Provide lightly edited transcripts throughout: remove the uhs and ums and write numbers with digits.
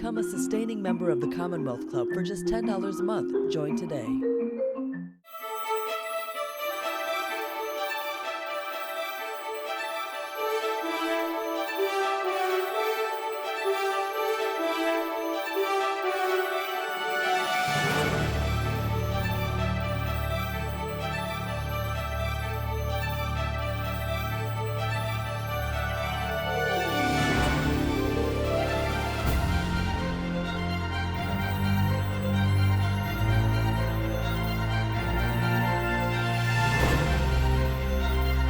Become a sustaining member of the Commonwealth Club for just $10 a month. Join today.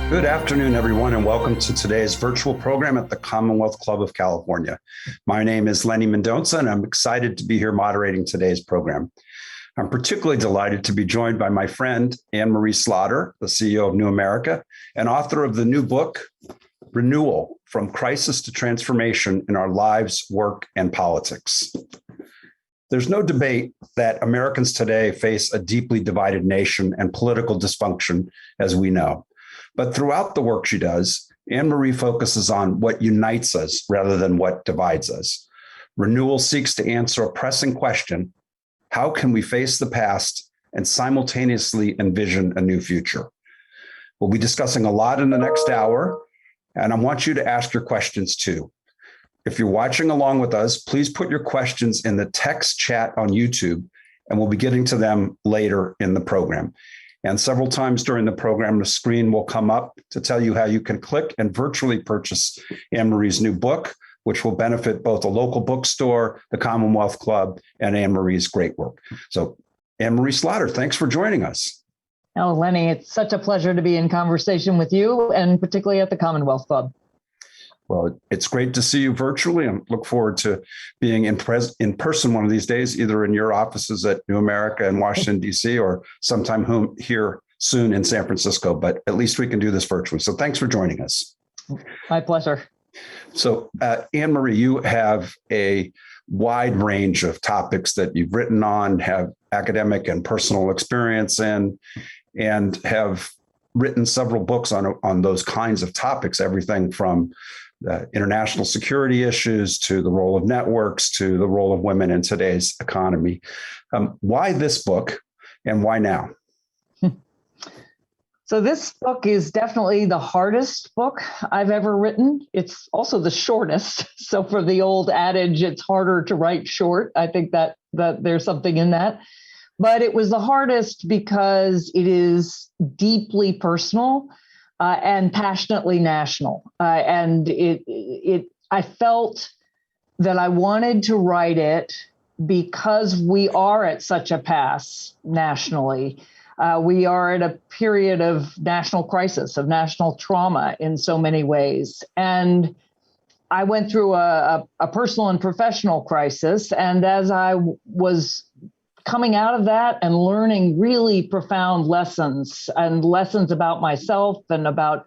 Good afternoon, everyone, and welcome to today's virtual program at the Commonwealth Club of California. My name is Lenny Mendoza, and I'm excited to be here moderating today's program. I'm particularly delighted to be joined by my friend, Anne Marie Slaughter, the CEO of New America, and author of the new book, Renewal: From Crisis to Transformation in Our Lives, Work, and Politics. There's no debate that Americans today face a deeply divided nation and political dysfunction, as we know. But throughout the work she does, Anne Marie focuses on what unites us rather than what divides us. Renewal seeks to answer a pressing question: how can we face the past and simultaneously envision a new future? We'll be discussing a lot in the next hour, and I want you to ask your questions too. If you're watching along with us, please put your questions in the text chat on YouTube, and we'll be getting to them later in the program. And several times during the program, the screen will come up to tell you how you can click and virtually purchase Anne Marie's new book, which will benefit both a local bookstore, the Commonwealth Club, and Anne Marie's great work. So, Anne Marie Slaughter, thanks for joining us. Oh, Lenny, it's such a pleasure to be in conversation with you, and particularly at the Commonwealth Club. Well, it's great to see you virtually. I look forward to being in person one of these days, either in your offices at New America in Washington, D.C., or sometime here soon in San Francisco. But at least we can do this virtually. So thanks for joining us. My pleasure. So, Anne Marie, you have a wide range of topics that you've written on, have academic and personal experience in, and have written several books on those kinds of topics, everything from international security issues to the role of networks to the role of women in today's economy. Why this book and why now? So this book is definitely the hardest book I've ever written. It's also the shortest. So for the old adage, it's harder to write short. I think that there's something in that. But it was the hardest because it is deeply personal and passionately national. And I felt that I wanted to write it because we are at such a pass nationally. We are at a period of national crisis, of national trauma in so many ways. And I went through a personal and professional crisis. And as I was coming out of that and learning really profound lessons about myself and about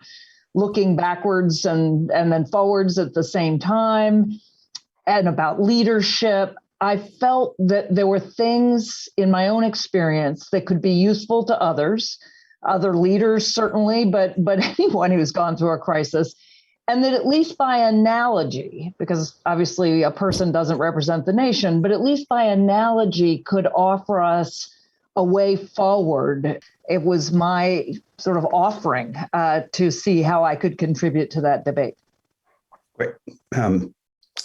looking backwards and then forwards at the same time, and about leadership, I felt that there were things in my own experience that could be useful to others, other leaders certainly, but anyone who's gone through a crisis. And that at least by analogy, because obviously a person doesn't represent the nation, but at least by analogy could offer us a way forward. It was my sort of offering to see how I could contribute to that debate. Great. And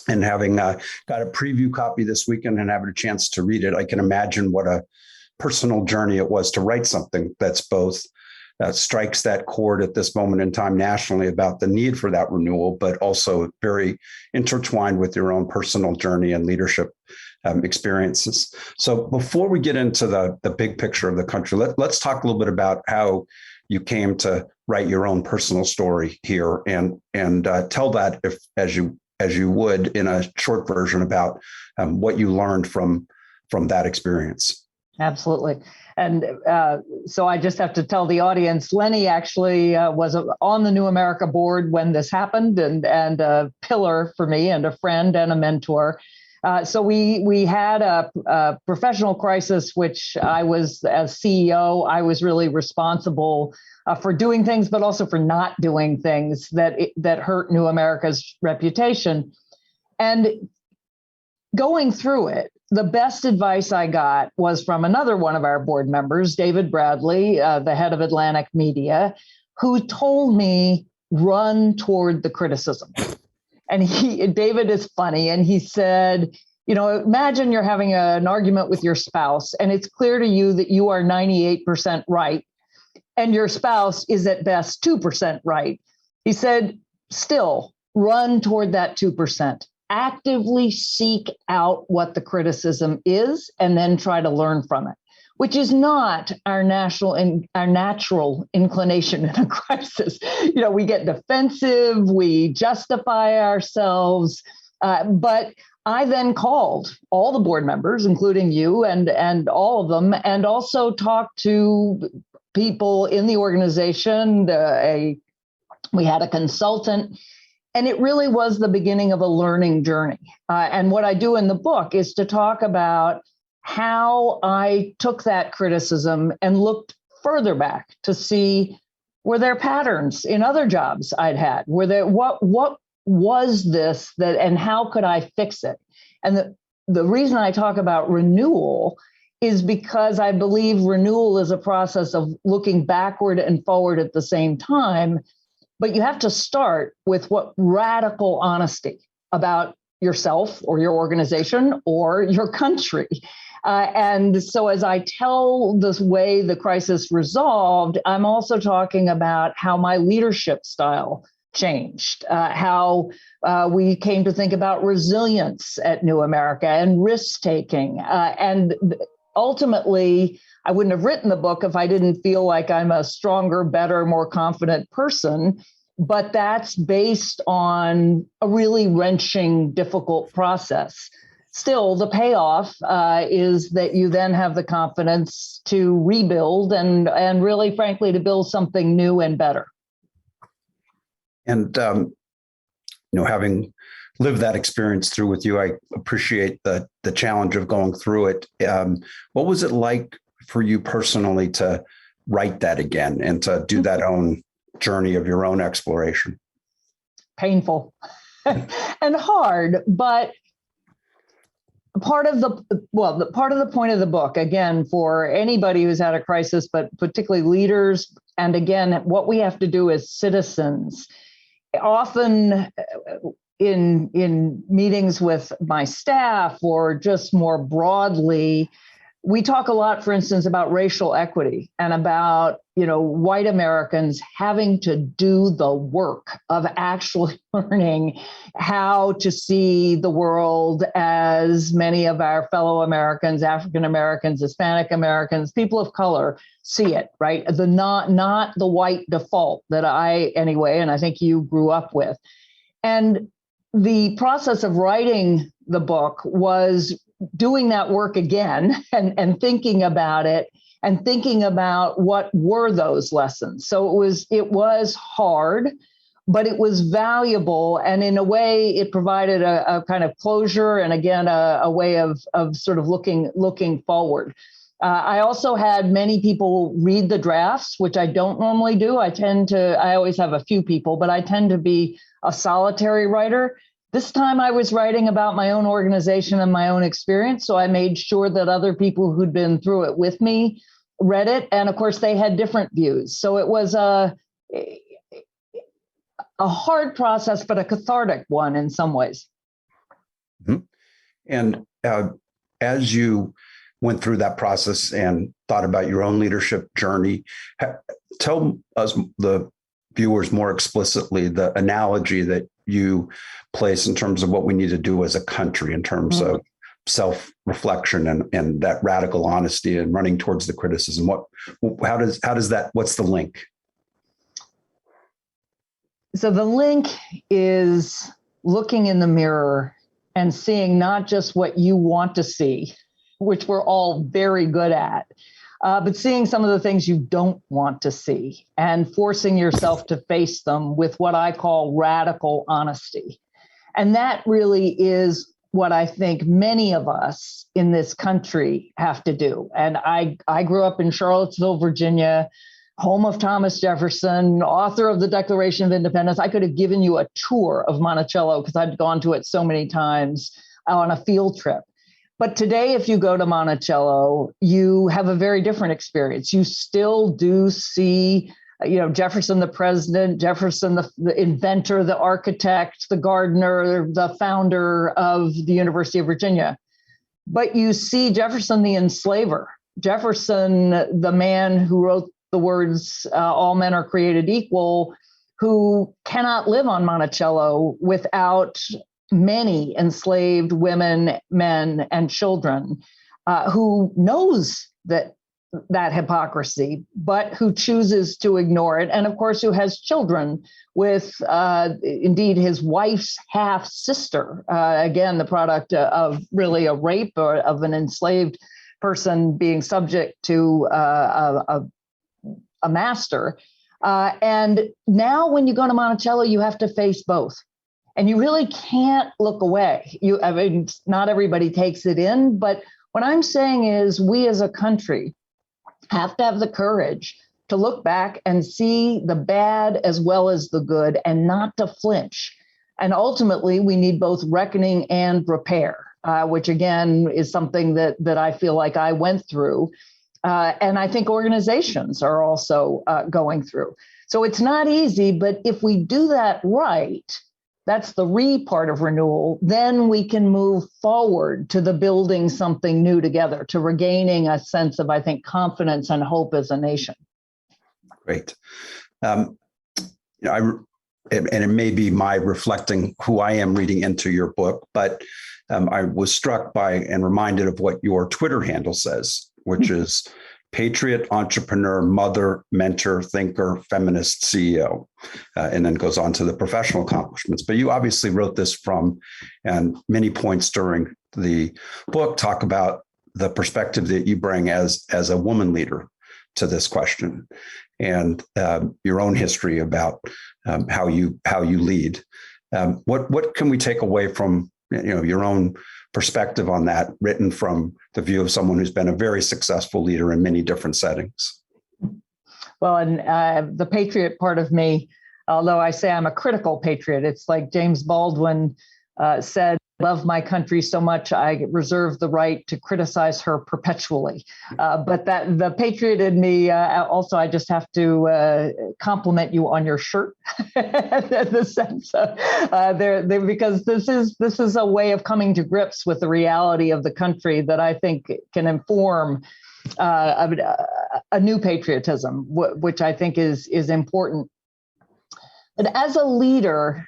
having got a preview copy this weekend and having a chance to read it, I can imagine what a personal journey it was to write something that's both strikes that chord at this moment in time nationally about the need for that renewal, but also very intertwined with your own personal journey and leadership experiences. So before we get into the big picture of the country, let's talk a little bit about how you came to write your own personal story here, and tell that, if as you would, in a short version about what you learned from that experience. Absolutely. And so I just have to tell the audience, Lenny actually was on the New America board when this happened, and a pillar for me and a friend and a mentor. So we had a professional crisis, which I was, as CEO, I was really responsible for doing things, but also for not doing things that hurt New America's reputation. And going through it, the best advice I got was from another one of our board members, David Bradley, the head of Atlantic Media, who told me, run toward the criticism. And David is funny. And he said, imagine you're having an argument with your spouse, and it's clear to you that you are 98% right, and your spouse is at best 2% right. He said, still run toward that 2%. Actively seek out what the criticism is and then try to learn from it, which is not our natural inclination in a crisis. We get defensive, we justify ourselves, but I then called all the board members, including you and all of them, and also talked to people in the organization. We had a consultant. And it really was the beginning of a learning journey. And what I do in the book is to talk about how I took that criticism and looked further back to see, were there patterns in other jobs I'd had? What was this and how could I fix it? And the reason I talk about renewal is because I believe renewal is a process of looking backward and forward at the same time. But you have to start with what radical honesty about yourself or your organization or your country. And so as I tell this way the crisis resolved, I'm also talking about how my leadership style changed, how we came to think about resilience at New America and risk-taking. And ultimately, I wouldn't have written the book if I didn't feel like I'm a stronger, better, more confident person. But that's based on a really wrenching, difficult process. Still, the payoff is that you then have the confidence to rebuild and really, frankly, to build something new and better. And, having lived that experience through with you, I appreciate the challenge of going through it. What was it like for you personally to write that again and to do that own journey of your own exploration? Painful and hard, but part of the point of the book, again, for anybody who's had a crisis, but particularly leaders, and again, what we have to do as citizens, often in meetings with my staff or just more broadly, we talk a lot, for instance, about racial equity and about, white Americans having to do the work of actually learning how to see the world as many of our fellow Americans, African Americans, Hispanic Americans, people of color see it, right? Not the white default that anyway, and I think you grew up with. And the process of writing the book was doing that work again and thinking about it and thinking about what were those lessons. So it was hard, but it was valuable. And in a way, it provided a kind of closure and again, a way of sort of looking forward. I also had many people read the drafts, which I don't normally do. I always have a few people, but I tend to be a solitary writer. This time I was writing about my own organization and my own experience. So I made sure that other people who'd been through it with me read it. And of course, they had different views. So it was a hard process, but a cathartic one in some ways. Mm-hmm. And as you went through that process and thought about your own leadership journey, tell us, the viewers, more explicitly the analogy that you place in terms of what we need to do as a country in terms of self-reflection and that radical honesty and running towards the criticism. How does that, what's the link? So the link is looking in the mirror and seeing not just what you want to see, which we're all very good at, but seeing some of the things you don't want to see and forcing yourself to face them with what I call radical honesty. And that really is what I think many of us in this country have to do. And I grew up in Charlottesville, Virginia, home of Thomas Jefferson, author of the Declaration of Independence. I could have given you a tour of Monticello because I'd gone to it so many times. on a field trip. But today, if you go to Monticello, you have a very different experience. You still do see, Jefferson, the president, Jefferson, the inventor, the architect, the gardener, the founder of the University of Virginia. But you see Jefferson, the enslaver, Jefferson, the man who wrote the words, all men are created equal, who cannot live on Monticello without many enslaved women, men, and children, who knows that hypocrisy, but who chooses to ignore it. And of course, who has children with, indeed, his wife's half sister, again, the product of really a rape or of an enslaved person being subject to a master. And now when you go to Monticello, you have to face both. And you really can't look away. Not everybody takes it in, but what I'm saying is we as a country have to have the courage to look back and see the bad as well as the good and not to flinch. And ultimately, we need both reckoning and repair, which again is something that I feel like I went through. And I think organizations are also going through. So it's not easy, but if we do that right, that's the re part of renewal, then we can move forward to the building something new together, to regaining a sense of, I think, confidence and hope as a nation. Great. And it may be my reflecting who I am reading into your book, but I was struck by and reminded of what your Twitter handle says, which is patriot, entrepreneur, mother, mentor, thinker, feminist, CEO, and then goes on to the professional accomplishments. But you obviously wrote this from, and many points during the book talk about the perspective that you bring as a woman leader to this question, and your own history about how you lead. What can we take away from your own perspective on that, written from the view of someone who's been a very successful leader in many different settings? Well, and the patriot part of me, although I say I'm a critical patriot, it's like James Baldwin said, love my country so much, I reserve the right to criticize her perpetually. But that the patriot in me, also, I just have to compliment you on your shirt, the sense of because this is a way of coming to grips with the reality of the country that I think can inform a new patriotism, which I think is important. But as a leader,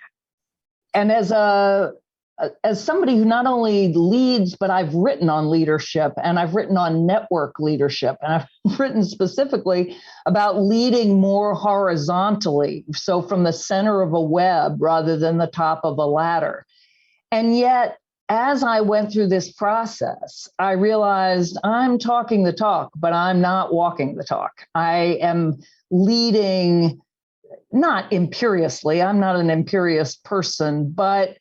and as somebody who not only leads, but I've written on leadership and I've written on network leadership, and I've written specifically about leading more horizontally, so from the center of a web rather than the top of a ladder. And yet, as I went through this process, I realized I'm talking the talk, but I'm not walking the talk. I am leading not imperiously. I'm not an imperious person, but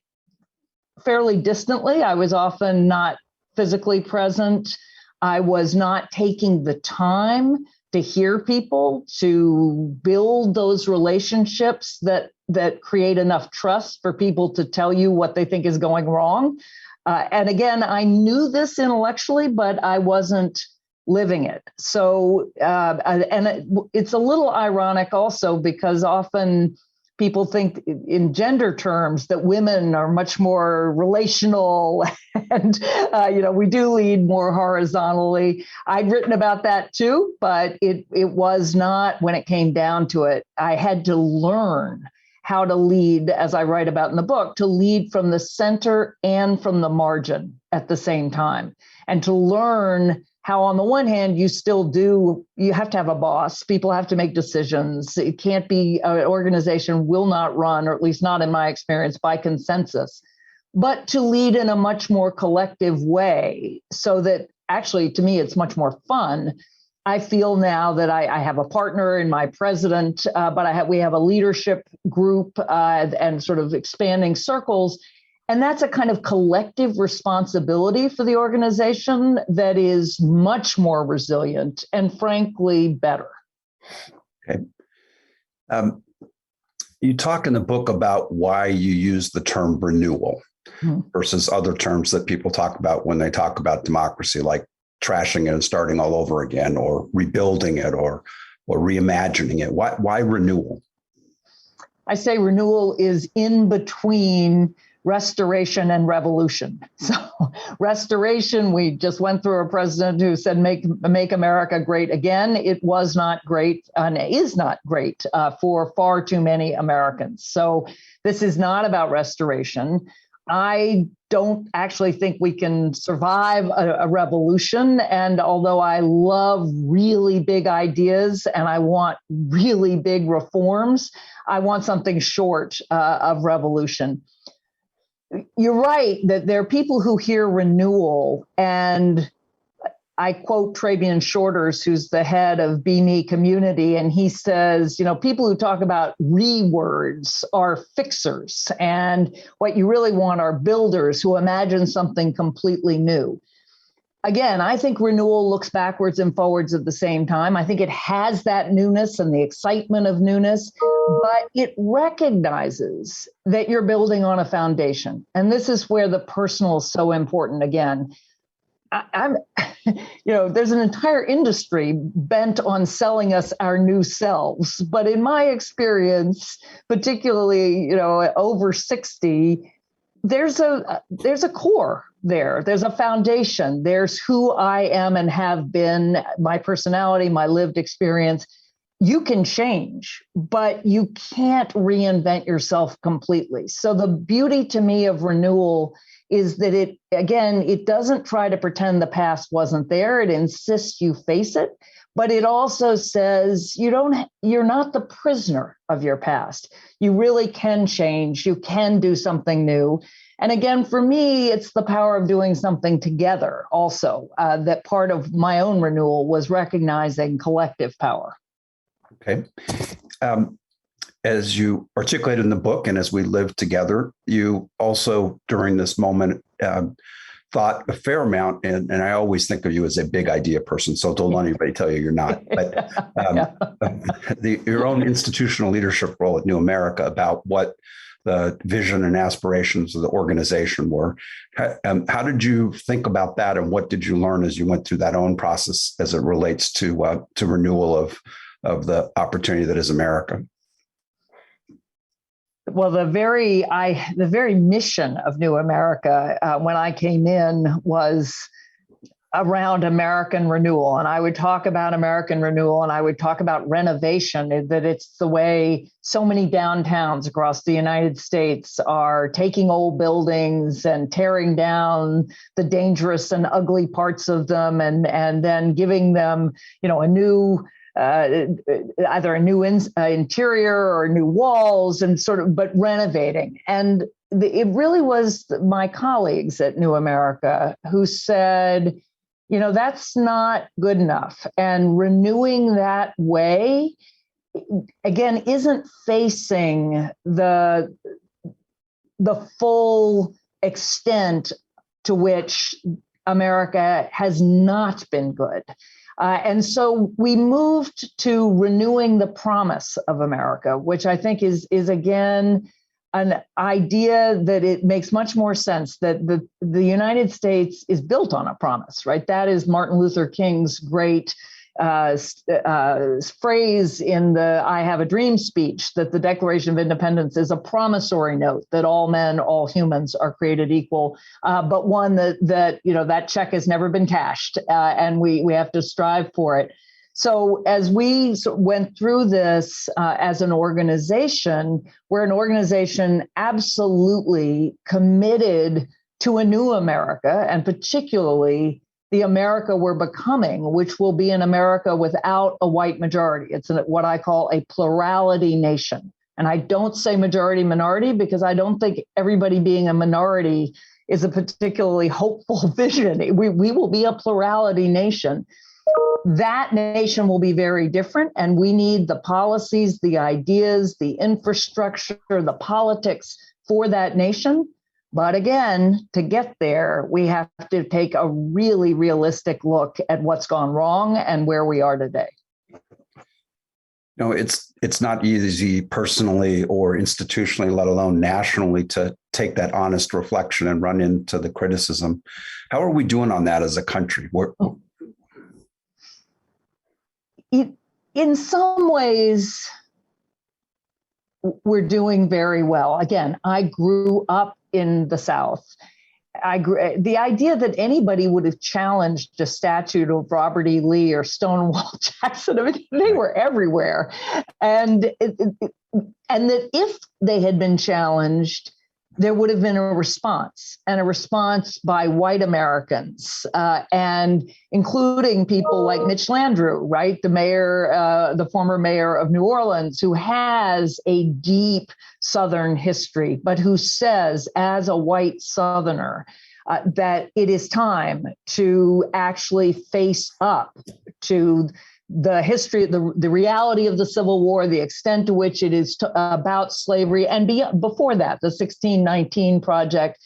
fairly distantly. I was often not physically present. I was not taking the time to hear people, to build those relationships that create enough trust for people to tell you what they think is going wrong. And again, I knew this intellectually, but I wasn't living it. So, it's a little ironic also, because often people think in gender terms that women are much more relational and, we do lead more horizontally. I'd written about that too, but it was not, when it came down to it, I had to learn how to lead, as I write about in the book, to lead from the center and from the margin at the same time, and to learn how, on the one hand, you have to have a boss. People have to make decisions. It can't be, an organization will not run, or at least not in my experience, by consensus, but to lead in a much more collective way, so that actually, to me, it's much more fun. I feel now that I have a partner in my president, but we have a leadership group and sort of expanding circles. And that's a kind of collective responsibility for the organization that is much more resilient and frankly better. Okay. You talk in the book about why you use the term renewal. versus other terms that people talk about when they talk about democracy, like trashing it and starting all over again, or rebuilding it, or reimagining it. Why renewal? I say renewal is in between restoration and revolution. So restoration, we just went through a president who said, make America great again. It was not great and is not great for far too many Americans. So this is not about restoration. I don't actually think we can survive a revolution. And although I love really big ideas and I want really big reforms, I want something short of revolution. You're right that there are people who hear renewal, and I quote Trabian Shorters, who's the head of Be Me Community, and he says, people who talk about rewords are fixers, and what you really want are builders who imagine something completely new. Again, I think renewal looks backwards and forwards at the same time. I think it has that newness and the excitement of newness, but it recognizes that you're building on a foundation. And this is where the personal is so important again. There's an entire industry bent on selling us our new selves. But in my experience, particularly, over 60, there's a core there. There's a foundation. There's who I am and have been, my personality, my lived experience. You can change, but you can't reinvent yourself completely. So the beauty to me of renewal is that it doesn't try to pretend the past wasn't there. It insists you face it, but it also says you're not the prisoner of your past. You really can change. You can do something new. And again, for me, it's the power of doing something together also, that part of my own renewal was recognizing collective power. Okay. As you articulated in the book, and as we lived together, you also, during this moment, thought a fair amount, and I always think of you as a big idea person, so don't let anybody tell you you're not, but your own institutional leadership role at New America, about what the vision and aspirations of the organization were. How did you think about that, and what did you learn as you went through that own process as it relates to renewal of the opportunity that is America? Well, the very mission of New America when I came in was around American renewal. And I would talk about American renewal, and I would talk about renovation, that it's the way so many downtowns across the United States are taking old buildings and tearing down the dangerous and ugly parts of them, and then giving them, a new either a new interior or new walls, and but renovating. And it really was my colleagues at New America who said, that's not good enough. And renewing that way, again, isn't facing the full extent to which America has not been good. And so we moved to renewing the promise of America, which I think is again an idea that it makes much more sense, that the United States is built on a promise, right? That is Martin Luther King's great phrase in the I Have a Dream speech, that the Declaration of Independence is a promissory note that all men, all humans are created equal, but one that check has never been cashed, and we have to strive for it. So as we went through this as an organization, we're an organization absolutely committed to a new America, and particularly the America we're becoming, which will be an America without a white majority. It's what I call a plurality nation. And I don't say majority minority because I don't think everybody being a minority is a particularly hopeful vision. We will be a plurality nation. That nation will be very different, and we need the policies, the ideas, the infrastructure, the politics for that nation. But again, to get there, we have to take a really realistic look at what's gone wrong and where we are today. it's not easy personally or institutionally, let alone nationally, to take that honest reflection and run into the criticism. How are we doing on that as a country? In some ways, we're doing very well. Again, I grew up in the South. The idea that anybody would have challenged a statue of Robert E. Lee or Stonewall Jackson, I mean, they were everywhere. And that if they had been challenged, there would have been a response, and a response by white Americans, and including people like Mitch Landrieu, right? The mayor, the former mayor of New Orleans, who has a deep Southern history, but who says, as a white Southerner, that it is time to actually face up to the history, the reality of the Civil War, the extent to which it is about slavery, and before that, the 1619 Project.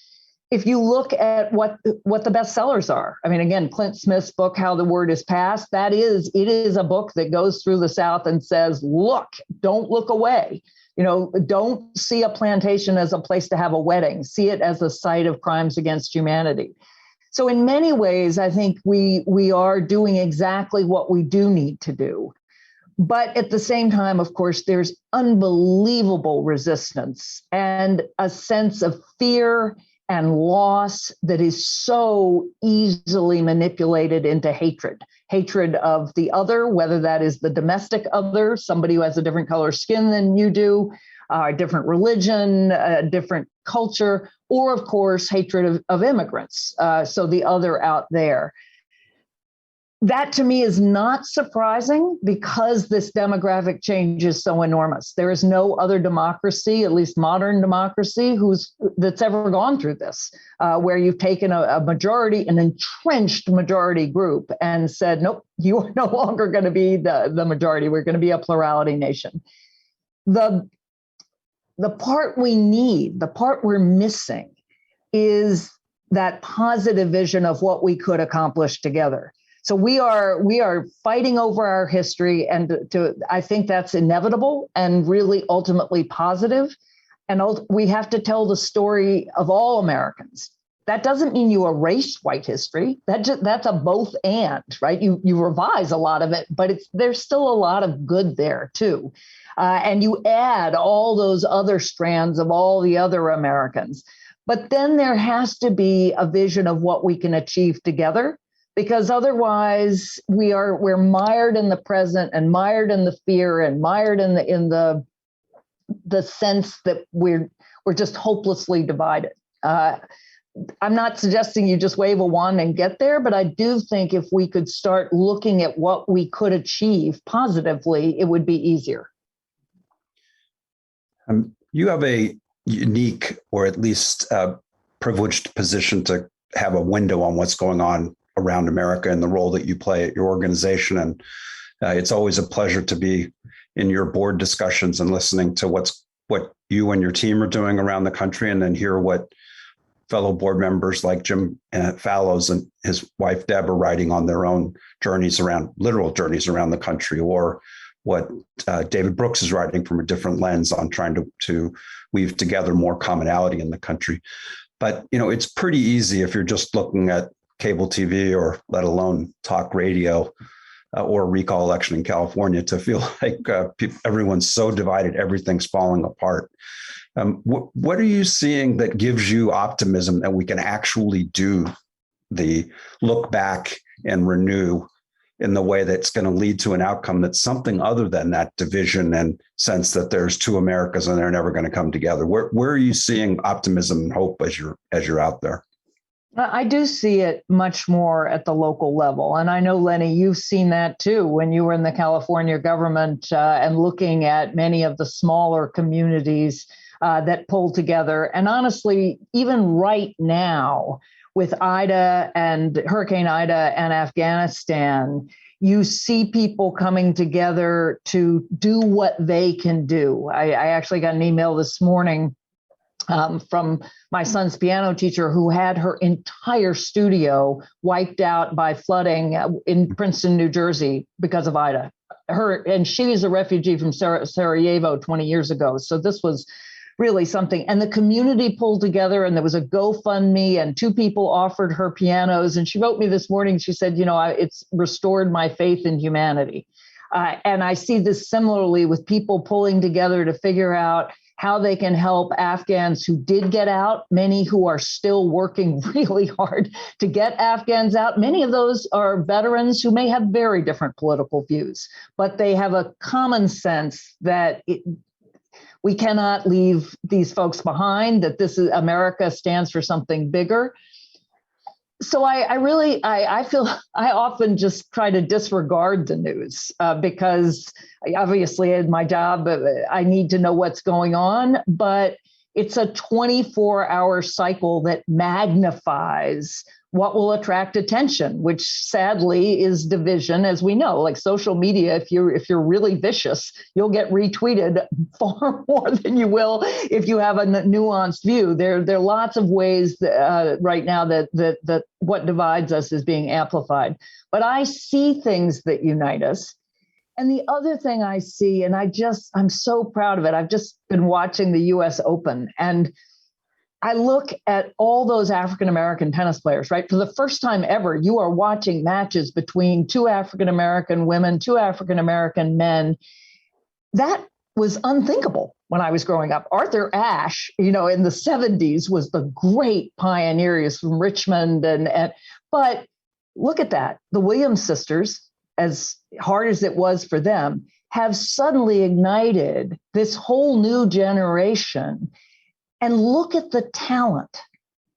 If you look at what the bestsellers are, I mean, again, Clint Smith's book, How the Word is Passed, it is a book that goes through the South and says, look, don't look away. Don't see a plantation as a place to have a wedding. See it as a site of crimes against humanity. So in many ways, I think we are doing exactly what we do need to do. But at the same time, of course, there's unbelievable resistance and a sense of fear and loss that is so easily manipulated into hatred of the other, whether that is the domestic other, somebody who has a different color skin than you do, a different religion, a different culture, or of course, hatred of immigrants. So the other out there. That to me is not surprising because this demographic change is so enormous. There is no other democracy, at least modern democracy, that's ever gone through this, where you've taken a majority, an entrenched majority group, and said, nope, you are no longer going to be the majority. We're going to be a plurality nation. The part we need, the part we're missing, is that positive vision of what we could accomplish together. So we are fighting over our history, and I think that's inevitable and really ultimately positive. And we have to tell the story of all Americans. That doesn't mean you erase white history. That's a both and, right? You revise a lot of it, but there's still a lot of good there too. And you add all those other strands of all the other Americans. But then there has to be a vision of what we can achieve together, because otherwise we're mired in the present and mired in the fear and mired in the sense that we're just hopelessly divided. I'm not suggesting you just wave a wand and get there, but I do think if we could start looking at what we could achieve positively, it would be easier. You have a unique, or at least privileged position to have a window on what's going on around America and the role that you play at your organization. And it's always a pleasure to be in your board discussions and listening to what you and your team are doing around the country, and then hear what fellow board members like Jim Fallows and his wife Deb are writing on their own literal journeys around the country, or what David Brooks is writing from a different lens on trying to weave together more commonality in the country. But, it's pretty easy if you're just looking at cable TV, or let alone talk radio or a recall election in California, to feel like everyone's so divided, everything's falling apart. What are you seeing that gives you optimism that we can actually do the look back and renew in the way that's going to lead to an outcome that's something other than that division and sense that there's two Americas and they're never going to come together? Where are you seeing optimism and hope as you're out there? I do see it much more at the local level. And I know, Lenny, you've seen that too when you were in the California government and looking at many of the smaller communities that pull together. And honestly, even right now with Ida and Hurricane Ida and Afghanistan, you see people coming together to do what they can do. I actually got an email this morning from my son's piano teacher who had her entire studio wiped out by flooding in Princeton, New Jersey because of Ida. and she was a refugee from Sarajevo 20 years ago. So this was really something. And the community pulled together, and there was a GoFundMe, and 2 people offered her pianos. And she wrote me this morning. She said, it's restored my faith in humanity. And I see this similarly with people pulling together to figure out how they can help Afghans who did get out, many who are still working really hard to get Afghans out. Many of those are veterans who may have very different political views, but they have a common sense that we cannot leave these folks behind, that America stands for something bigger. So I feel I often just try to disregard the news because obviously in my job, I need to know what's going on, but it's a 24-hour cycle that magnifies what will attract attention, which sadly is division, as we know. Like social media, if you're really vicious, you'll get retweeted far more than you will if you have a nuanced view. There are lots of ways right now that what divides us is being amplified. But I see things that unite us. And the other thing I see, and I'm so proud of it. I've just been watching the US Open, and I look at all those African-American tennis players, right? For the first time ever, you are watching matches between 2 African-American women, 2 African-American men. That was unthinkable when I was growing up. Arthur Ashe, in the 70s was the great pioneer. He was from Richmond. But look at that. The Williams sisters, as hard as it was for them, have suddenly ignited this whole new generation. And look at the talent,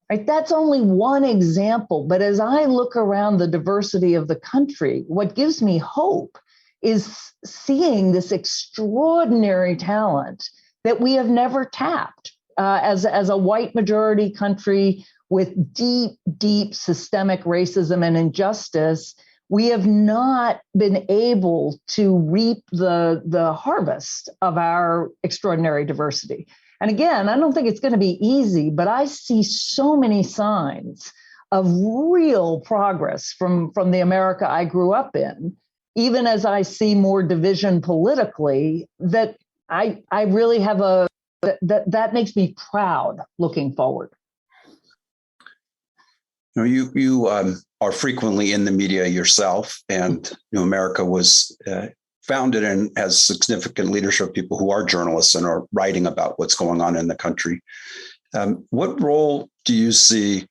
right? That's only one example. But as I look around the diversity of the country, what gives me hope is seeing this extraordinary talent that we have never tapped. As a white majority country with deep, deep systemic racism and injustice, we have not been able to reap the harvest of our extraordinary diversity. And again, I don't think it's going to be easy, but I see so many signs of real progress from the America I grew up in, even as I see more division politically, that I really have that makes me proud looking forward. You are frequently in the media yourself, and America was founded and has significant leadership of people who are journalists and are writing about what's going on in the country. What role do you see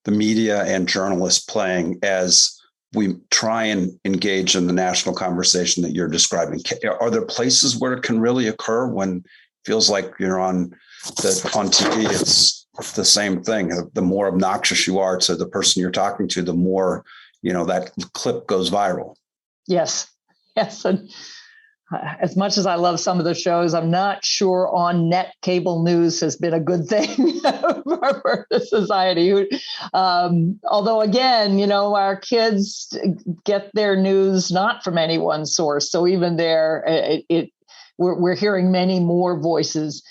the media and journalists playing as we try and engage in the national conversation that you're describing? Are there places where it can really occur when it feels like you're on TV? It's the same thing. The more obnoxious you are to the person you're talking to, the more, that clip goes viral. Yes. And as much as I love some of the shows, I'm not sure on net cable news has been a good thing for the society. Although, again, our kids get their news not from any one source. So even there, we're hearing many more voices.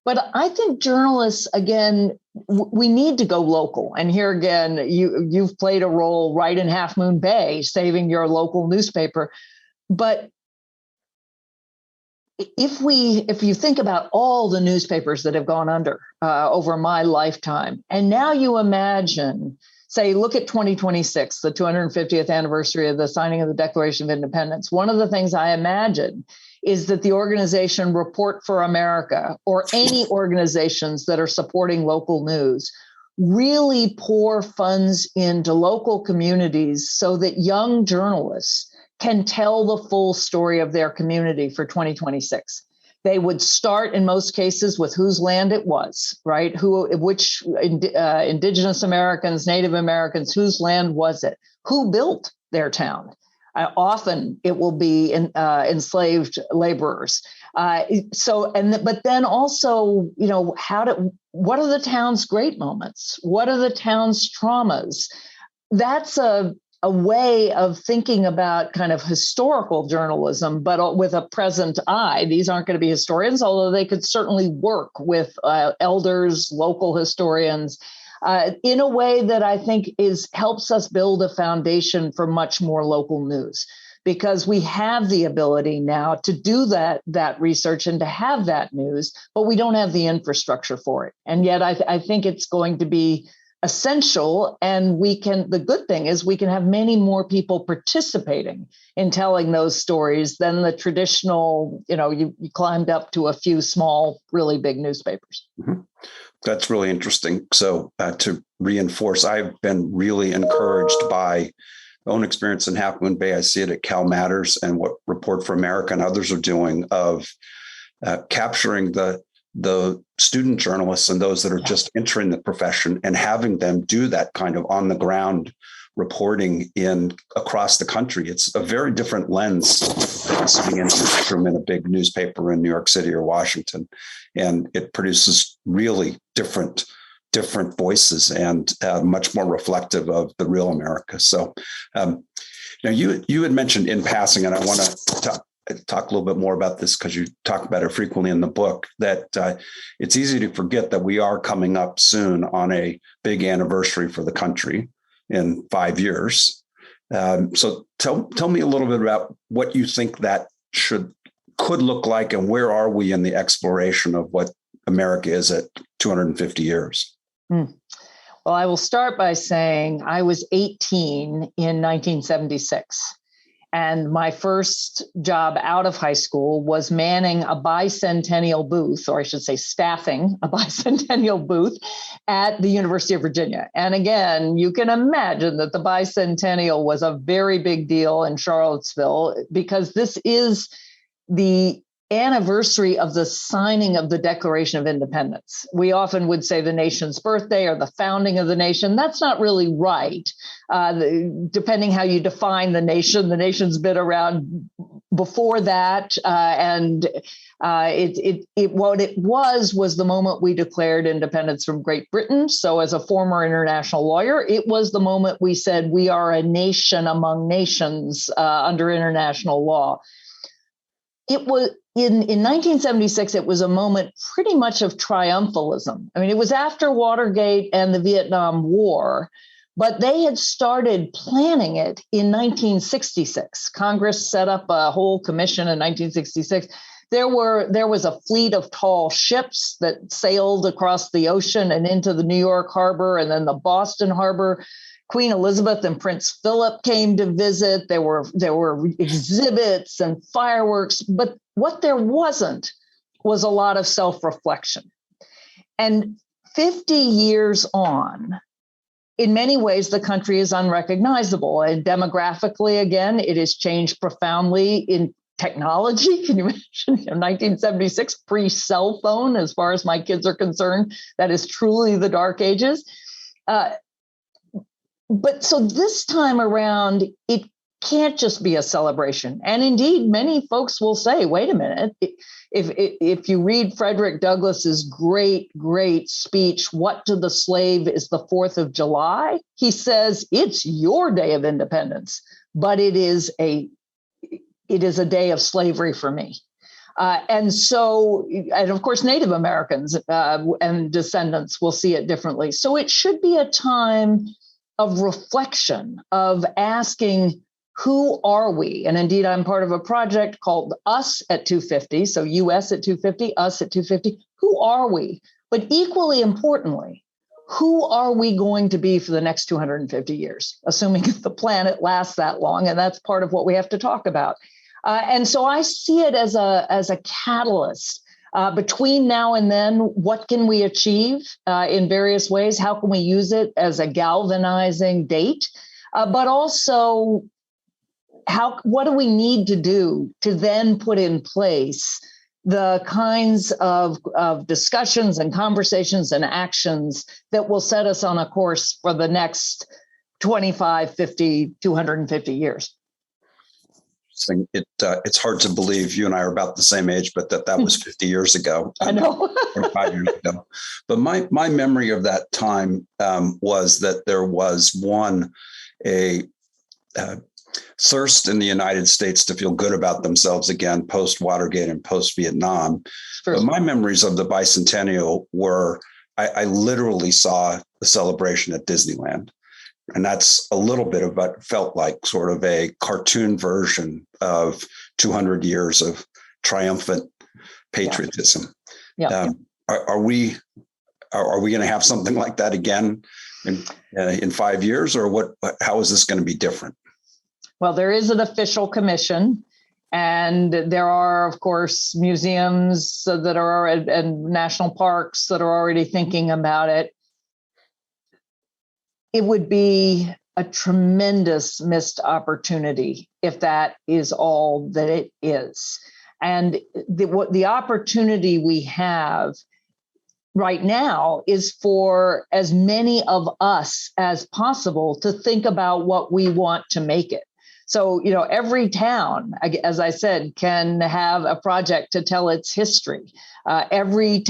But I think journalists, again, we need to go local. And here again, you've played a role right in Half Moon Bay, saving your local newspaper. But if you think about all the newspapers that have gone under over my lifetime, and now you imagine, say, look at 2026, the 250th anniversary of the signing of the Declaration of Independence. One of the things I imagine is that the organization Report for America, or any organizations that are supporting local news, really pour funds into local communities so that young journalists can tell the full story of their community for 2026. They would start in most cases with whose land it was, right? Which Indigenous Americans, Native Americans, whose land was it? Who built their town? Often it will be enslaved laborers. But then also, what are the town's great moments? What are the town's traumas? That's a way of thinking about kind of historical journalism, but with a present eye. These aren't going to be historians, although they could certainly work with elders, local historians, in a way that I think helps us build a foundation for much more local news. because we have the ability now to do that research and to have that news, but we don't have the infrastructure for it. And yet I think it's going to be essential. And the good thing is we can have many more people participating in telling those stories than the traditional, you climbed up to a few small, really big newspapers. Mm-hmm. That's really interesting. So to reinforce, I've been really encouraged by my own experience in Half Moon Bay. I see it at Cal Matters and what Report for America and others are doing of capturing the student journalists and those that are just entering the profession and having them do that kind of on the ground reporting across the country. It's a very different lens than sitting in a room in a big newspaper in New York City or Washington. And it produces really different voices and much more reflective of the real America. So now you had mentioned in passing, and I want to talk a little bit more about this because you talk about it frequently in the book, that it's easy to forget that we are coming up soon on a big anniversary for the country in 5 years. So tell me a little bit about what you think that could look like, and where are we in the exploration of what America is at 250 years? Well, I will start by saying I was 18 in 1976. And my first job out of high school was manning a bicentennial booth, or I should say staffing a bicentennial booth at the University of Virginia. And again, you can imagine that the bicentennial was a very big deal in Charlottesville, because this is the anniversary of the signing of the Declaration of Independence. We often would say the nation's birthday or the founding of the nation. That's not really right. Depending how you define the nation's been around before that. What it was the moment we declared independence from Great Britain. So as a former international lawyer, it was the moment we said we are a nation among nations under international law. It was in 1976, it was a moment pretty much of triumphalism. I mean, it was after Watergate and the Vietnam War, but they had started planning it in 1966. Congress set up a whole commission in 1966. There was a fleet of tall ships that sailed across the ocean and into the New York harbor and then the Boston harbor. Queen Elizabeth and Prince Philip came to visit. There were exhibits and fireworks, but what there wasn't was a lot of self-reflection. And 50 years on, in many ways, the country is unrecognizable. And demographically, again, it has changed profoundly in technology. Can you imagine 1976, pre-cell phone, as far as my kids are concerned? That is truly the dark ages. But so this time around, it can't just be a celebration. And indeed, many folks will say, wait a minute, if you read Frederick Douglass's great speech, What to the Slave is the 4th of July? He says, it's your day of independence, but it is a day of slavery for me. And of course, Native Americans and descendants will see it differently. So it should be a time of reflection, of asking, who are we? And indeed, I'm part of a project called Us at 250. So US at 250, Us at 250. Who are we? But equally importantly, who are we going to be for the next 250 years, assuming the planet lasts that long? And that's part of what we have to talk about. And so I see it as a catalyst. Between now and then, what can we achieve in various ways? How can we use it as a galvanizing date? But also, what do we need to do to then put in place the kinds of discussions and conversations and actions that will set us on a course for the next 25, 50, 250 years? It's hard to believe you and I are about the same age, but that was 50 years ago. I know. 25 years ago. But my memory of that time was that there was a thirst in the United States to feel good about themselves again, post Watergate and post Vietnam. But my memories of the bicentennial were I literally saw the celebration at Disneyland. And that's a little bit of what felt like sort of a cartoon version of 200 years of triumphant patriotism. Yeah. Are we going to have something like that again in 5 years, or what? How is this going to be different? Well, there is an official commission, and there are, of course, museums that are and national parks that are already thinking about it. It would be a tremendous missed opportunity if that is all that it is. And the opportunity we have right now is for as many of us as possible to think about what we want to make it. So, every town, as I said, can have a project to tell its history. Every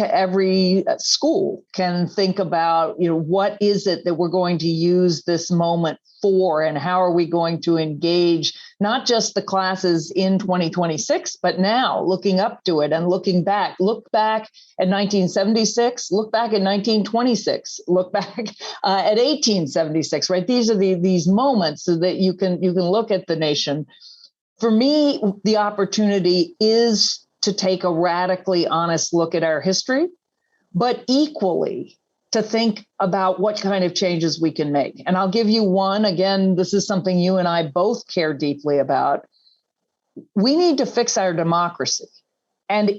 school can think about, what is it that we're going to use this moment for, and how are we going to engage not just the classes in 2026, but now looking up to it and looking back. Look back at 1976, look back at 1926, look back at 1876, right? These are these moments so that you can look at the nation. For me, the opportunity is to take a radically honest look at our history, but equally to think about what kind of changes we can make. And I'll give you one. Again, this is something you and I both care deeply about. We need to fix our democracy. And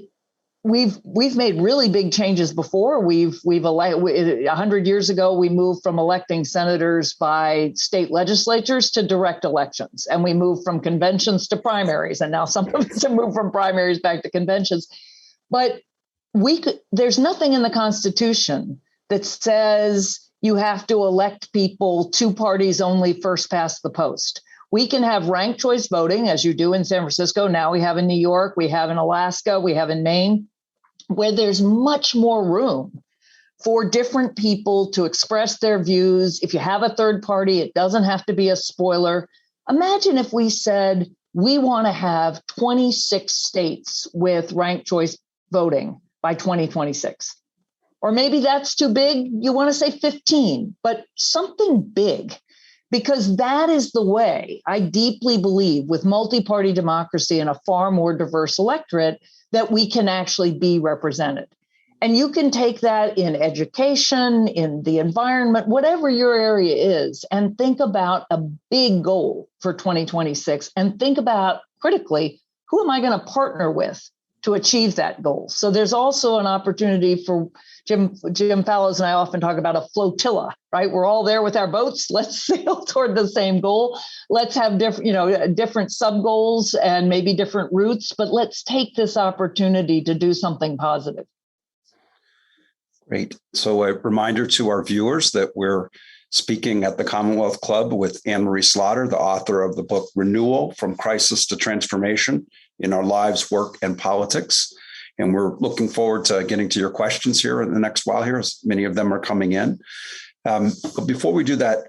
we've made really big changes before. We've elected 100 years ago, we moved from electing senators by state legislatures to direct elections. And we moved from conventions to primaries. And now some of us have moved from primaries back to conventions. But there's nothing in the Constitution that says you have to elect people 2 parties only, first past the post. We can have ranked choice voting, as you do in San Francisco. Now we have in New York, we have in Alaska, we have in Maine, where there's much more room for different people to express their views. If you have a third party, it doesn't have to be a spoiler. Imagine if we said we want to have 26 states with ranked choice voting by 2026. Or maybe that's too big. You want to say 15, but something big, because that is the way I deeply believe with multi-party democracy and a far more diverse electorate that we can actually be represented. And you can take that in education, in the environment, whatever your area is, and think about a big goal for 2026 and think about critically, who am I going to partner with to achieve that goal? So there's also an opportunity for Jim Fallows and I often talk about a flotilla, right? We're all there with our boats. Let's sail toward the same goal. Let's have different sub goals and maybe different routes, but let's take this opportunity to do something positive. Great. So a reminder to our viewers that we're speaking at the Commonwealth Club with Anne-Marie Slaughter, the author of the book Renewal: From Crisis to Transformation in Our Lives, Work, and Politics. And we're looking forward to getting to your questions here in the next while here, as many of them are coming in. But before we do that,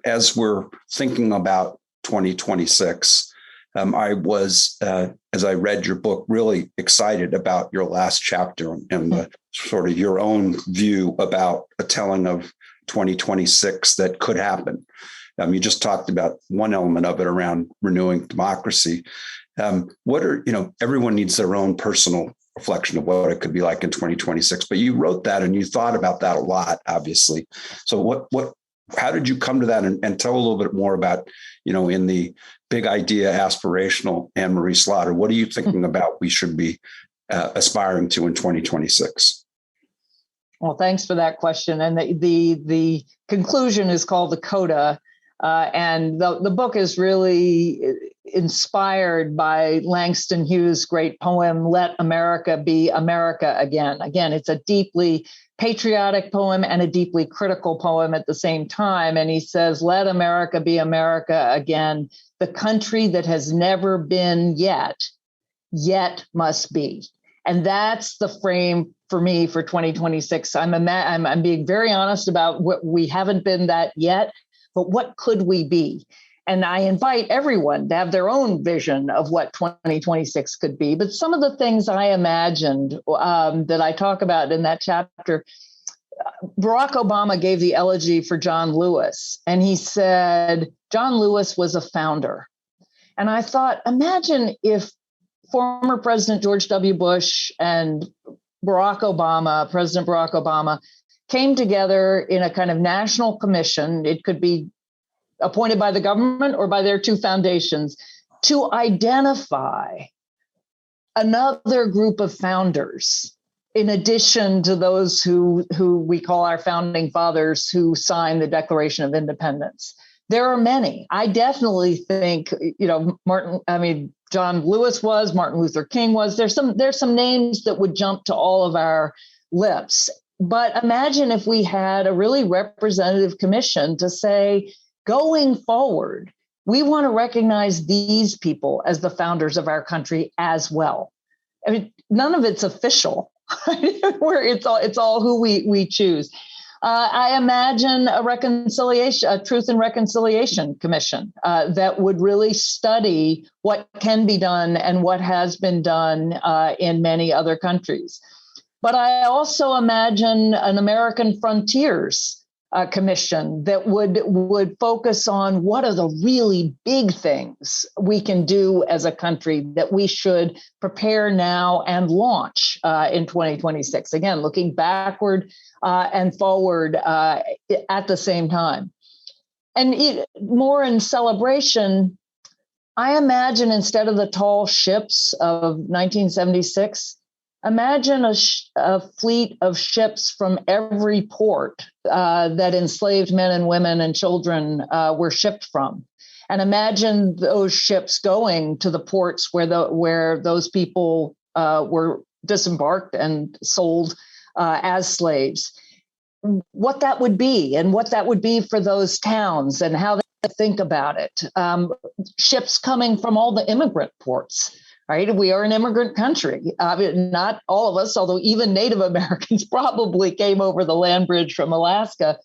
as we're thinking about 2026, I was, as I read your book, really excited about your last chapter and the sort of your own view about a telling of 2026 that could happen. You just talked about one element of it around renewing democracy. Everyone needs their own personal reflection of what it could be like in 2026, but you wrote that and you thought about that a lot, obviously. So how did you come to that? And tell a little bit more about, in the big idea, aspirational Anne-Marie Slaughter, what are you thinking about we should be aspiring to in 2026? Well, thanks for that question. And the conclusion is called the Coda. And the book is really inspired by Langston Hughes' great poem, Let America Be America Again. Again, it's a deeply patriotic poem and a deeply critical poem at the same time. And he says, let America be America again, the country that has never been yet must be. And that's the frame for me for 2026. I'm being very honest about what we haven't been that yet, but what could we be? And I invite everyone to have their own vision of what 2026 could be. But some of the things I imagined that I talk about in that chapter, Barack Obama gave the elegy for John Lewis, and he said, John Lewis was a founder. And I thought, imagine if former President George W. Bush and President Barack Obama, came together in a kind of national commission. It could be appointed by the government or by their two foundations to identify another group of founders, in addition to those who we call our founding fathers, who signed the Declaration of Independence. There are many. I definitely think, John Lewis was, Martin Luther King was. There's some names that would jump to all of our lips. But imagine if we had a really representative commission to say, going forward, we want to recognize these people as the founders of our country as well. I mean, none of it's official, where it's all who we choose. I imagine a Truth and Reconciliation Commission that would really study what can be done and what has been done in many other countries. But I also imagine an American Frontiers Commission that would focus on what are the really big things we can do as a country that we should prepare now and launch in 2026. Again, looking backward and forward at the same time. And more in celebration, I imagine instead of the tall ships of 1976, imagine a fleet of ships from every port that enslaved men and women and children were shipped from. And imagine those ships going to the ports where those people were disembarked and sold as slaves. What that would be and what that would be for those towns and how they think about it. Ships coming from all the immigrant ports. Right? We are an immigrant country. Not all of us, although even Native Americans probably came over the land bridge from Alaska.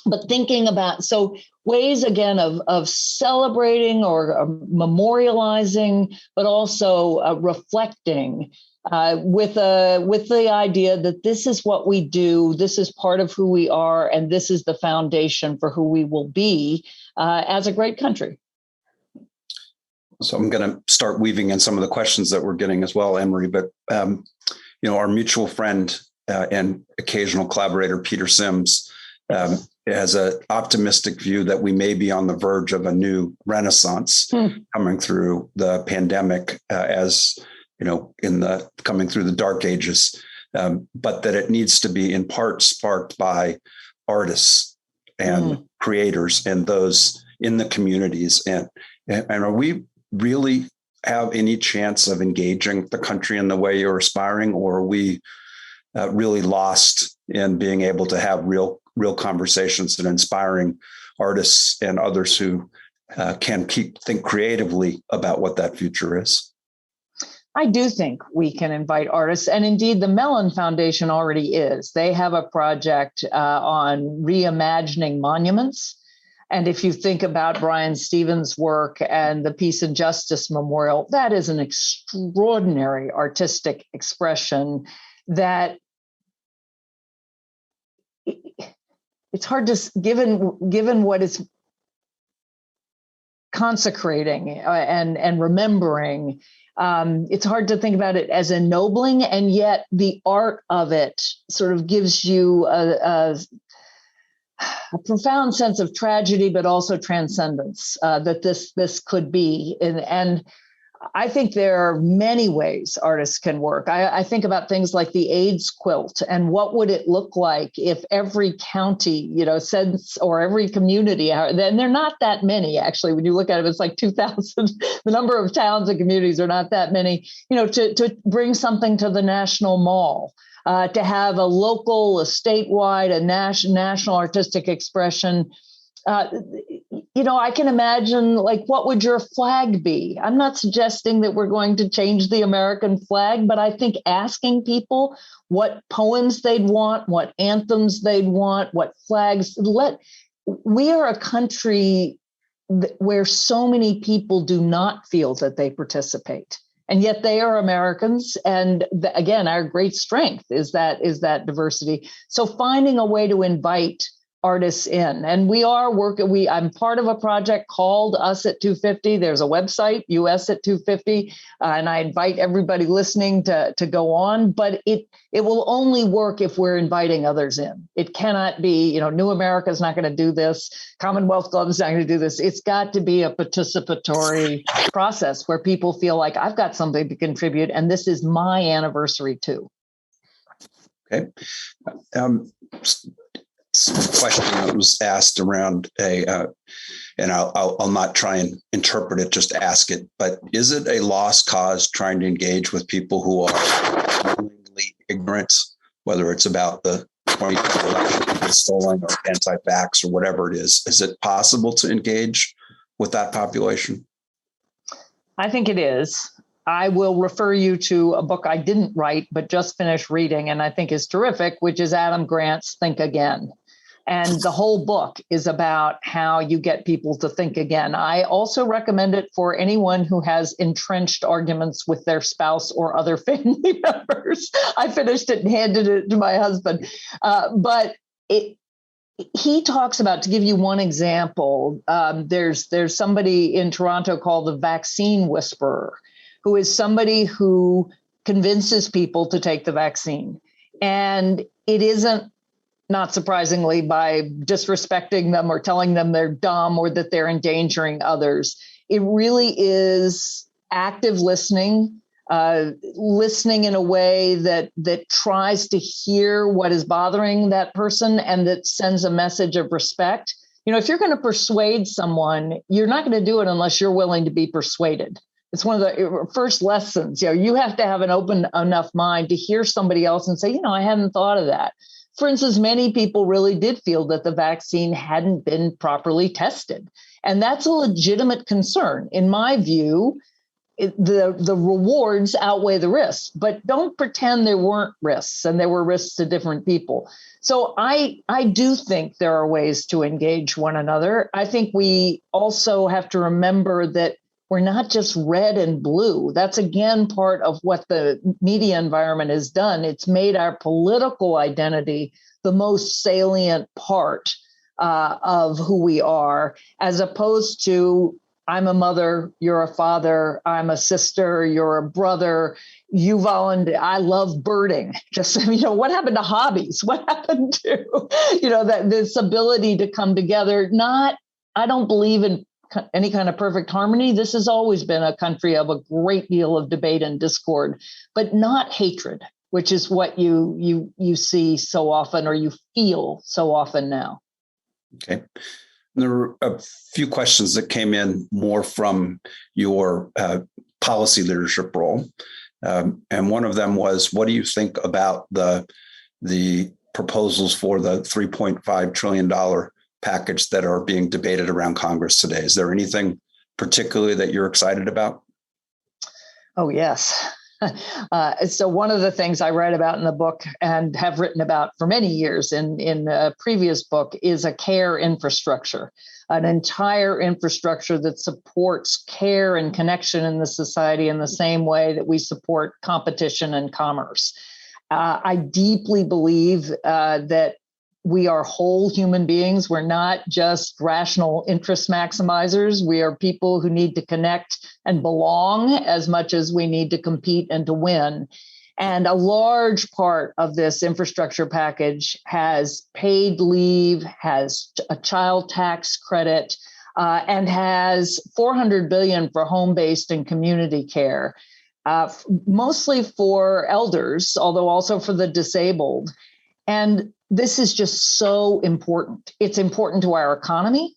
But thinking about, so ways again of celebrating or memorializing, but also reflecting with the idea that this is what we do, this is part of who we are, and this is the foundation for who we will be as a great country. So I'm going to start weaving in some of the questions that we're getting as well, Anne-Marie. But our mutual friend and occasional collaborator, Peter Sims, has an optimistic view that we may be on the verge of a new renaissance coming through the pandemic, as coming through the dark ages, but that it needs to be in part sparked by artists and creators and those in the communities. And are we really have any chance of engaging the country in the way you're aspiring, or are we really lost in being able to have real conversations and inspiring artists and others who can think creatively about what that future is? I do think we can invite artists, and indeed the Mellon Foundation already is. They have a project on reimagining monuments. And if you think about Brian Stevens' work and the Peace and Justice Memorial, that is an extraordinary artistic expression that it's hard to, given what it's consecrating and remembering, it's hard to think about it as ennobling, and yet the art of it sort of gives you a profound sense of tragedy, but also transcendence that this could be. And I think there are many ways artists can work. I think about things like the AIDS quilt and what would it look like if every county, or every community, and they're not that many, actually, when you look at it, it's like 2,000. The number of towns and communities are not that many, to bring something to the National Mall. To have a local, a statewide, a national artistic expression. I can imagine, what would your flag be? I'm not suggesting that we're going to change the American flag, but I think asking people what poems they'd want, what anthems they'd want, what flags. We are a country where so many people do not feel that they participate. and yet they are Americans. And again, our great strength is that diversity. So finding a way to invite artists in, and we are working. I'm part of a project called Us at 250. There's a website, US at 250, and I invite everybody listening to go on. But it will only work if we're inviting others in. It cannot be, New America's not going to do this. Commonwealth Club is not going to do this. It's got to be a participatory process where people feel like I've got something to contribute, and this is my anniversary too. Okay. Question that was asked around and I'll not try and interpret it, just ask it, but is it a lost cause trying to engage with people who are willingly ignorant, whether it's about the 2020 election stolen or anti-vax or whatever it is? Is it possible to engage with that population? I think it is. I will refer you to a book I didn't write, but just finished reading, and I think is terrific, which is Adam Grant's Think Again. And the whole book is about how you get people to think again. I also recommend it for anyone who has entrenched arguments with their spouse or other family members. I finished it and handed it to my husband. But he talks about, to give you one example, there's somebody in Toronto called the Vaccine Whisperer, who is somebody who convinces people to take the vaccine. And it isn't, not surprisingly, by disrespecting them or telling them they're dumb or that they're endangering others. It really is active listening, listening in a way that tries to hear what is bothering that person and that sends a message of respect. If you're going to persuade someone, you're not going to do it unless you're willing to be persuaded. It's one of the first lessons. You have to have an open enough mind to hear somebody else and say, I hadn't thought of that. For instance, many people really did feel that the vaccine hadn't been properly tested. And that's a legitimate concern. In my view, the rewards outweigh the risks, but don't pretend there weren't risks, and there were risks to different people. So I do think there are ways to engage one another. I think we also have to remember that we're not just red and blue. That's, again, part of what the media environment has done. It's made our political identity the most salient part of who we are, as opposed to, I'm a mother, you're a father, I'm a sister, you're a brother, you volunteer, I love birding. Just, what happened to hobbies? What happened to, that this ability to come together? I don't believe in any kind of perfect harmony. This has always been a country of a great deal of debate and discord, but not hatred, which is what you see so often, or you feel so often now. Okay. There were a few questions that came in more from your policy leadership role. And one of them was, what do you think about the proposals for the $3.5 trillion package that are being debated around Congress today? Is there anything particularly that you're excited about? Oh, yes. So one of the things I write about in the book and have written about for many years in a previous book is a care infrastructure, an entire infrastructure that supports care and connection in the society in the same way that we support competition and commerce. I deeply believe that we are whole human beings. We're not just rational interest maximizers. We are people who need to connect and belong as much as we need to compete and to win. And a large part of this infrastructure package has paid leave, has a child tax credit, and has $400 billion for home-based and community care, mostly for elders, although also for the disabled. And this is just so important. It's important to our economy.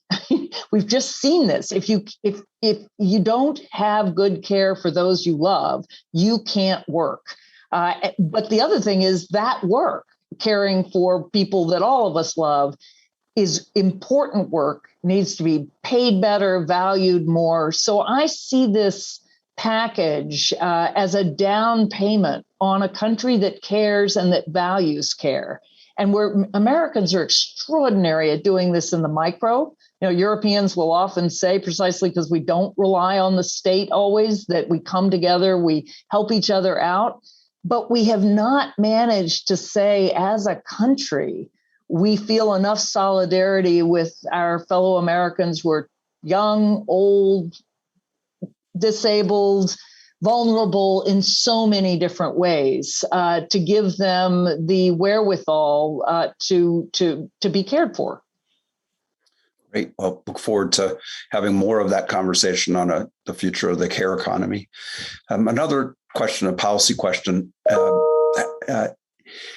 We've just seen this. If you don't have good care for those you love, you can't work. But the other thing is that work, caring for people that all of us love, is important work, needs to be paid better, valued more. So I see this package as a down payment on a country that cares and that values care. And Americans are extraordinary at doing this in the micro, Europeans will often say, precisely because we don't rely on the state always, that we come together, we help each other out. But we have not managed to say, as a country, we feel enough solidarity with our fellow Americans who are young, old, disabled, vulnerable in so many different ways, to give them the wherewithal to be cared for. Great. Well, look forward to having more of that conversation on the future of the care economy. Another question, a policy question.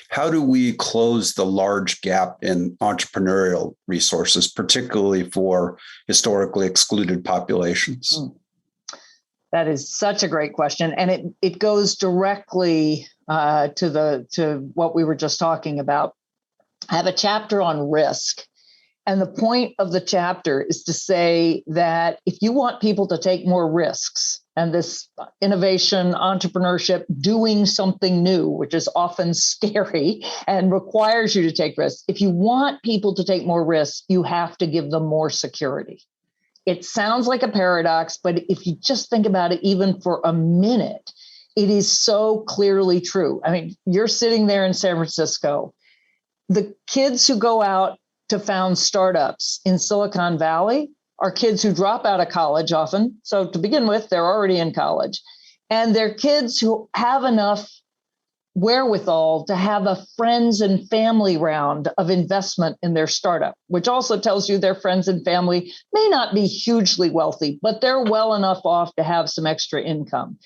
How do we close the large gap in entrepreneurial resources, particularly for historically excluded populations? That is such a great question. And it goes directly to what we were just talking about. I have a chapter on risk. And the point of the chapter is to say that if you want people to take more risks, and this innovation, entrepreneurship, doing something new, which is often scary and requires you to take risks, if you want people to take more risks, you have to give them more security. It sounds like a paradox, but if you just think about it even for a minute, it is so clearly true. I mean, you're sitting there in San Francisco. The kids who go out to found startups in Silicon Valley are kids who drop out of college often. So to begin with, they're already in college. And they're kids who have enough wherewithal to have a friends and family round of investment in their startup, which also tells you their friends and family may not be hugely wealthy, but they're well enough off to have some extra income.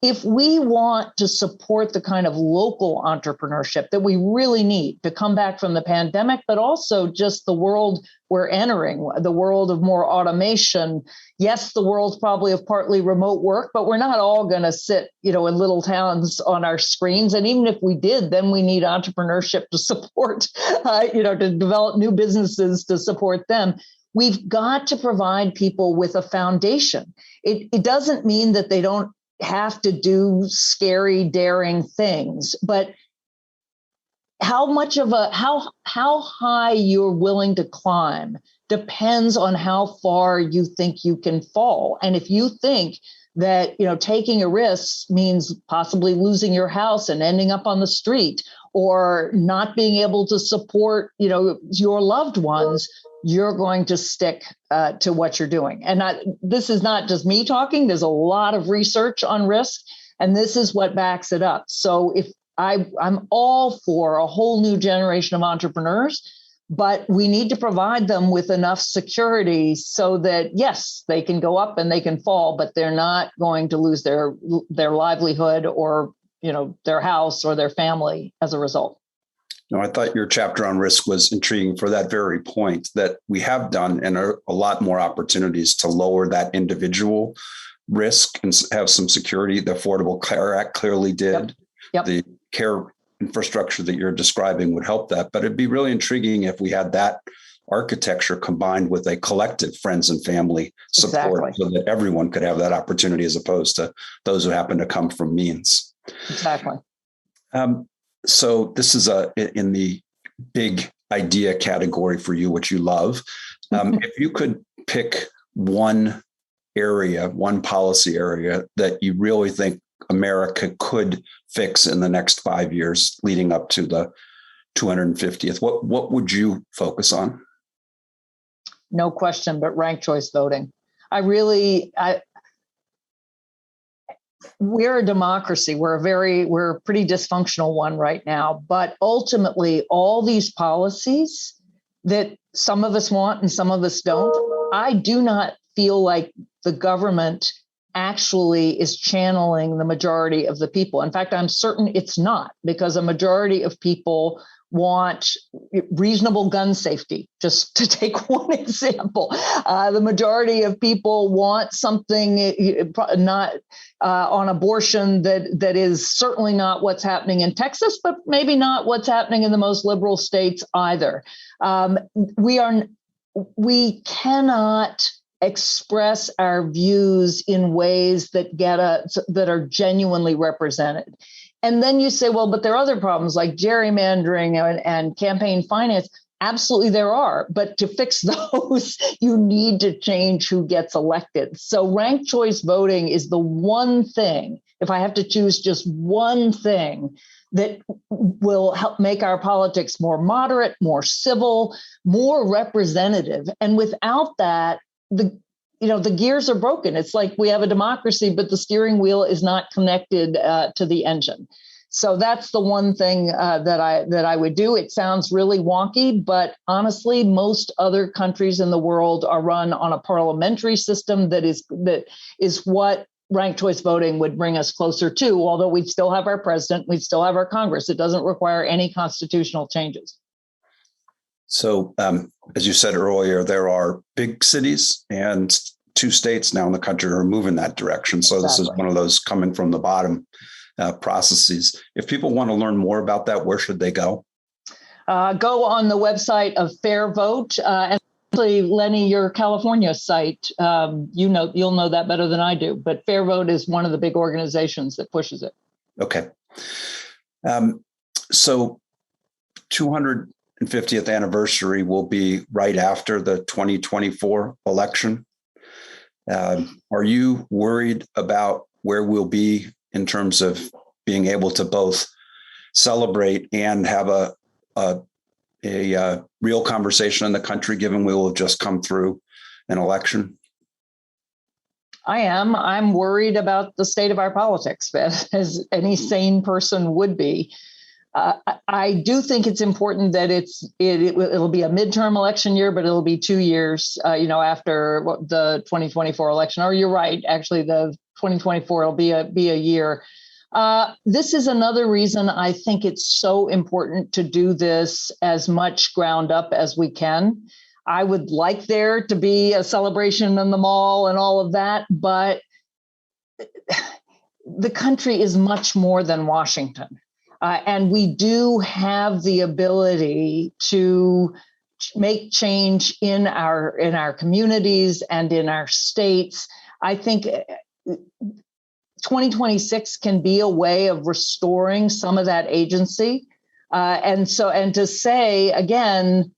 If we want to support the kind of local entrepreneurship that we really need to come back from the pandemic, but also just the world we're entering, the world of more automation. Yes, the world probably of partly remote work, but we're not all going to sit, in little towns on our screens. And even if we did, then we need entrepreneurship to support, to develop new businesses to support them. We've got to provide people with a foundation. It doesn't mean that they don't have to do scary, daring things, but how high you're willing to climb depends on how far you think you can fall. And if you think that, taking a risk means possibly losing your house and ending up on the street, or not being able to support, your loved ones, you're going to stick to what you're doing. And this is not just me talking. There's a lot of research on risk, and this is what backs it up. So if I'm all for a whole new generation of entrepreneurs, but we need to provide them with enough security so that, yes, they can go up and they can fall, but they're not going to lose their livelihood or, their house or their family as a result. No, I thought your chapter on risk was intriguing for that very point, that we have done and are a lot more opportunities to lower that individual risk and have some security. The Affordable Care Act clearly did. Yep. The care infrastructure that you're describing would help that. But it'd be really intriguing if we had that architecture combined with a collective friends and family support, so that everyone could have that opportunity as opposed to those who happen to come from means. Exactly. So this is in the big idea category for you, which you love. If you could pick one policy area that you really think America could fix in the next 5 years leading up to the 250th, what would you focus on? No question, but ranked choice voting. We're a democracy. We're a pretty dysfunctional one right now. But ultimately, all these policies that some of us want and some of us don't, I do not feel like the government actually is channeling the majority of the people. In fact, I'm certain it's not, because a majority of people want reasonable gun safety, just to take one example. The majority of people want something not on abortion that is certainly not what's happening in Texas, but maybe not what's happening in the most liberal states either. We cannot express our views in ways that are genuinely represented. And then you say, well, but there are other problems like gerrymandering and campaign finance. Absolutely, there are. But to fix those, you need to change who gets elected. So ranked choice voting is the one thing, if I have to choose just one thing, that will help make our politics more moderate, more civil, more representative. And without that, the gears are broken. It's like we have a democracy, but the steering wheel is not connected to the engine. So that's the one thing that I would do. It sounds really wonky, but honestly, most other countries in the world are run on a parliamentary system that is what ranked choice voting would bring us closer to. Although we'd still have our president, we'd still have our Congress. It doesn't require any constitutional changes. So, as you said earlier, there are big cities and 2 states now in the country are moving that direction. So This is one of those coming from the bottom processes. If people want to learn more about that, where should they go? Go on the website of Fair Vote. And actually, Lenny, your California site, you'll know that better than I do. But Fair Vote is one of the big organizations that pushes it. Okay. So 250th anniversary will be right after the 2024 election. Are you worried about where we'll be in terms of being able to both celebrate and have a real conversation in the country, given we will have just come through an election? I am. I'm worried about the state of our politics, as any sane person would be. I do think it's important that it'll be a midterm election year, but it'll be 2 years, after the 2024 election. Or you're right, actually, the 2024 will be a year. This is another reason I think it's so important to do this as much ground up as we can. I would like there to be a celebration in the mall and all of that, but the country is much more than Washington. And we do have the ability to make change in our communities and in our states. I think 2026 can be a way of restoring some of that agency. And to say again,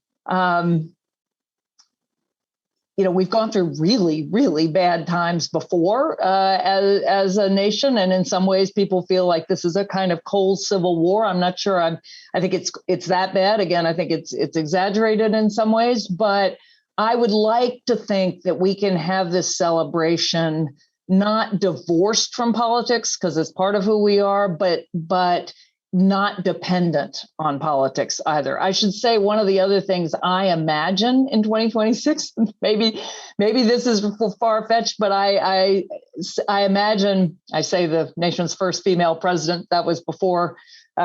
we've gone through really, really bad times before as a nation. And in some ways, people feel like this is a kind of cold civil war. I'm not sure. I think it's that bad. Again, I think it's exaggerated in some ways. But I would like to think that we can have this celebration not divorced from politics, because it's part of who we are, but not dependent on politics either. I should say one of the other things I imagine in 2026, maybe this is far-fetched, but I imagine, I say the nation's first female president, that was before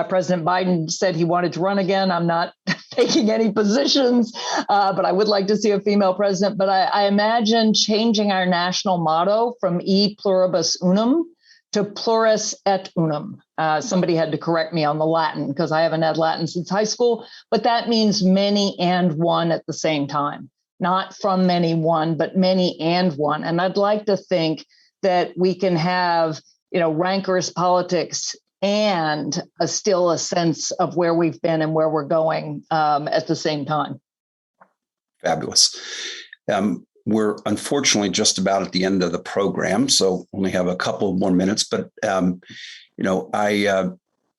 President Biden said he wanted to run again. I'm not taking any positions, but I would like to see a female president. But I imagine changing our national motto from E pluribus unum to plurus et unum. Somebody had to correct me on the Latin because I haven't had Latin since high school, but that means many and one at the same time, not from many one, but many and one. And I'd like to think that we can have, rancorous politics and still a sense of where we've been and where we're going at the same time. Fabulous. We're unfortunately just about at the end of the program, so only have a couple more minutes. But I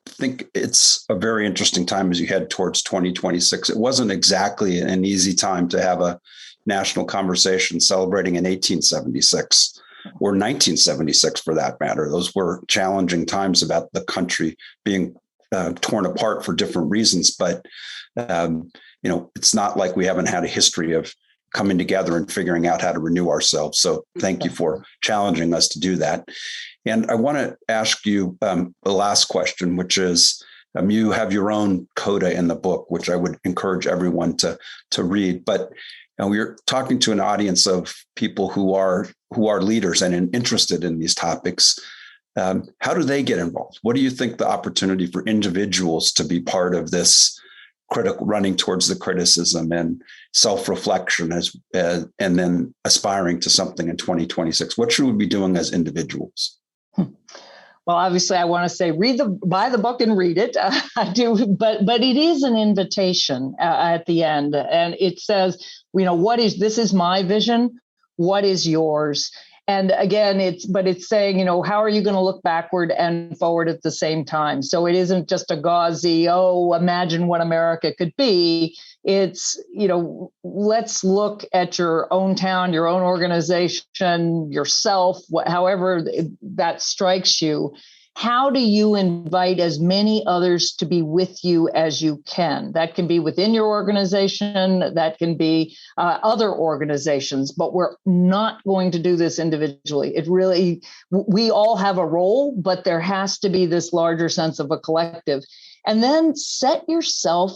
think it's a very interesting time as you head towards 2026. It wasn't exactly an easy time to have a national conversation celebrating in 1876 or 1976, for that matter. Those were challenging times about the country being torn apart for different reasons. But it's not like we haven't had a history of coming together and figuring out how to renew ourselves. So thank you for challenging us to do that. And I want to ask you the last question, which is, you have your own coda in the book, which I would encourage everyone to read. But we're talking to an audience of people who are leaders and interested in these topics. How do they get involved? What do you think the opportunity for individuals to be part of this critical running towards the criticism and self-reflection and then aspiring to something in 2026? What should we be doing as individuals? Well, obviously, I want to say buy the book and read it. I do, but it is an invitation at the end, and it says, this is my vision. What is yours? And again, it's saying, how are you going to look backward and forward at the same time? So it isn't just a gauzy, imagine what America could be. It's, let's look at your own town, your own organization, yourself, however that strikes you. How do you invite as many others to be with you as you can? That can be within your organization, that can be other organizations, but we're not going to do this individually. We all have a role, but there has to be this larger sense of a collective. And then set yourself,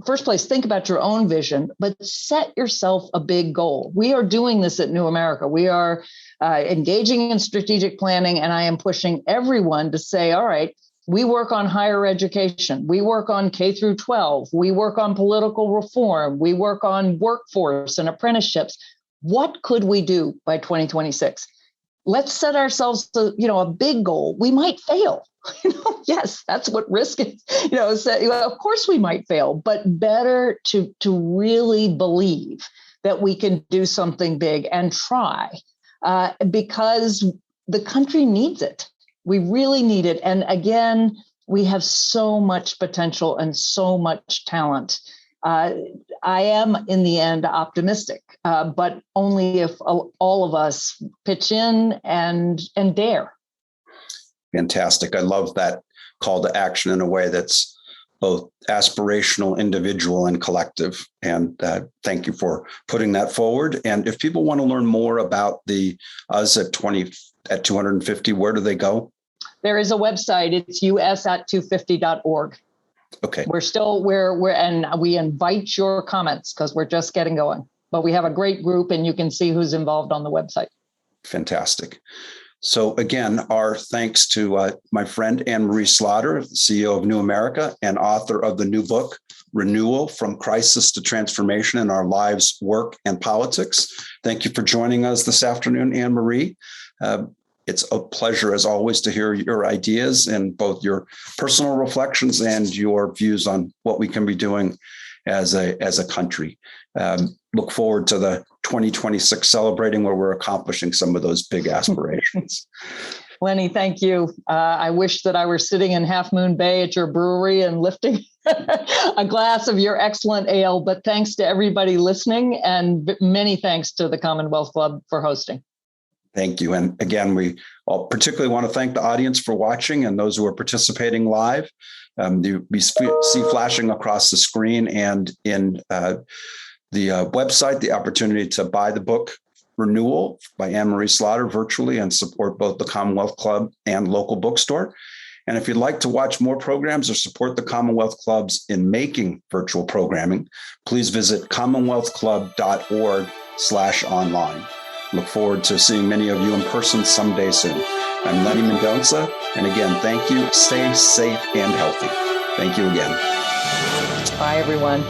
first place, think about your own vision, but set yourself a big goal. We are doing this at New America. We are engaging in strategic planning, and I am pushing everyone to say, all right, we work on higher education. We work on K through 12. We work on political reform. We work on workforce and apprenticeships. What could we do by 2026? Let's set ourselves a big goal. We might fail. Yes, that's what risk is. Of course we might fail, but better to really believe that we can do something big and try. Because the country needs it. We really need it. And again, we have so much potential and so much talent. I am, in the end, optimistic, but only if all of us pitch in and dare. Fantastic. I love that call to action in a way that's both aspirational, individual, and collective. And thank you for putting that forward. And if people want to learn more about the US at 250, where do they go? There is a website. It's us@250.org. Okay. And we invite your comments because we're just getting going. But we have a great group, and you can see who's involved on the website. Fantastic. So again, our thanks to my friend Anne Marie Slaughter, CEO of New America and author of the new book, Renewal: From Crisis to Transformation in Our Lives, Work, and Politics. Thank you for joining us this afternoon, Anne Marie. It's a pleasure, as always, to hear your ideas and both your personal reflections and your views on what we can be doing as a country. Look forward to the 2026 celebrating where we're accomplishing some of those big aspirations. Lenny, thank you. I wish that I were sitting in Half Moon Bay at your brewery and lifting a glass of your excellent ale, but thanks to everybody listening, and many thanks to the Commonwealth Club for hosting. Thank you. And again, we all particularly want to thank the audience for watching and those who are participating live. We see flashing across the screen and in the website, the opportunity to buy the book Renewal by Anne Marie Slaughter virtually and support both the Commonwealth Club and local bookstore. And if you'd like to watch more programs or support the Commonwealth Clubs in making virtual programming, please visit commonwealthclub.org/online. Look forward to seeing many of you in person someday soon. I'm Lenny Mendonca. And again, thank you. Stay safe and healthy. Thank you again. Bye, everyone.